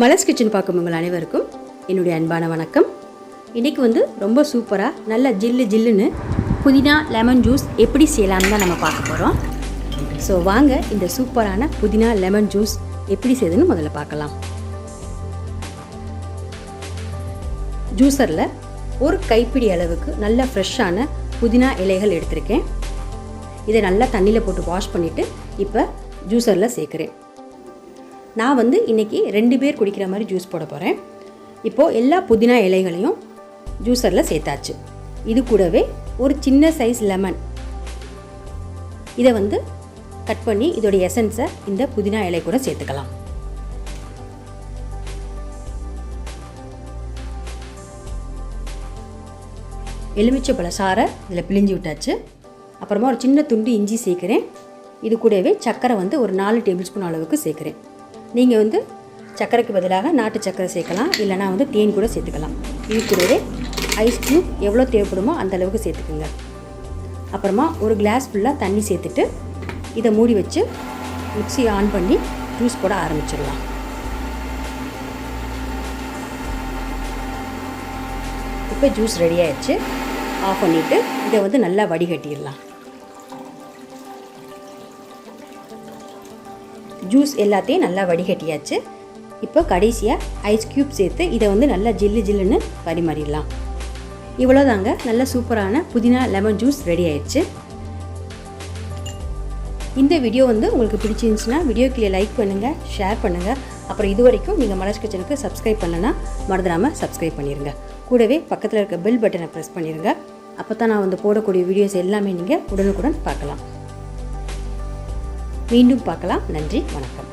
Malar's kitchen பார்க்கும் உங்கள் அனைவருக்கும் என்னுடைய அன்பான வணக்கம். இன்றைக்கி ரொம்ப சூப்பராக நல்ல ஜில்லுன்னு புதினா லெமன் ஜூஸ் எப்படி செய்யலாம்னு தான் நம்ம பார்க்க போகிறோம். ஸோ வாங்க இந்த சூப்பரான புதினா லெமன் ஜூஸ் எப்படி செய்யுதுன்னு முதல்ல பார்க்கலாம். ஜூஸரில் ஒரு கைப்பிடி அளவுக்கு நல்ல ஃப்ரெஷ்ஷான புதினா இலைகள் எடுத்திருக்கேன். இதை நல்லா தண்ணியில் போட்டு வாஷ் பண்ணிவிட்டு இப்போ ஜூஸரில் சேர்க்குறேன். நான் இன்றைக்கி 2 பேர் குடிக்கிற மாதிரி ஜூஸ் போட போகிறேன். இப்போது எல்லா புதினா இலைகளையும் ஜூஸரில் சேர்த்தாச்சு. இது கூடவே ஒரு சின்ன சைஸ் லெமன் இதை கட் பண்ணி இதோடைய எசன்ஸை இந்த புதினா இலை கூட சேர்த்துக்கலாம். எலுமிச்சைப்பழ சாறை இதில் பிழிஞ்சு விட்டாச்சு. அப்புறமா ஒரு சின்ன துண்டு இஞ்சி சேர்க்குறேன். இது கூடவே சர்க்கரை ஒரு 4 டேபிள் ஸ்பூன் அளவுக்கு சேர்க்குறேன். நீங்கள் சர்க்கரைக்கு பதிலாக நாட்டு சர்க்கரை சேர்க்கலாம், இல்லைனா தேன் கூட சேர்த்துக்கலாம். இது கூடவே ஐஸ் க்யூப் எவ்வளோ தேவைப்படுமோ அந்த அளவுக்கு சேர்த்துக்குங்க. அப்புறமா ஒரு கிளாஸ் ஃபுல்லாக தண்ணி சேர்த்துட்டு இதை மூடி வச்சு மிக்ஸி ஆன் பண்ணி ஜூஸ் போட ஆரம்பிச்சிடலாம். இப்போ ஜூஸ் ரெடி ஆயிடுச்சு. ஆஃப் பண்ணிவிட்டு இதை நல்லா வடிகட்டிடலாம். ஜூஸ் எல்லாத்தையும் நல்லா வடிகட்டியாச்சு. இப்போ கடைசியாக ஐஸ் க்யூப் சேர்த்து இதை நல்லா ஜில்லுன்னு பரிமாறிடலாம். இவ்வளோதாங்க, நல்ல சூப்பரான புதினா லெமன் ஜூஸ் ரெடி ஆயிடுச்சு. இந்த வீடியோ உங்களுக்கு பிடிச்சிருந்துச்சுன்னா வீடியோக்கு லைக் பண்ணுங்கள், ஷேர் பண்ணுங்கள். அப்புறம் இது வரைக்கும் நீங்கள் மலர்ஸ் கிச்சனுக்கு சப்ஸ்கிரைப் பண்ணலன்னா மறந்துடாமல் சப்ஸ்கிரைப் பண்ணிடுங்க. கூடவே பக்கத்தில் இருக்க பெல் பட்டனை ப்ரெஸ் பண்ணிடுங்க. அப்போ தான் நான் போடக்கூடிய வீடியோஸ் எல்லாமே நீங்கள் உடனுக்குடன் பார்க்கலாம். மீண்டும் பார்க்கலாம். நன்றி, வணக்கம்.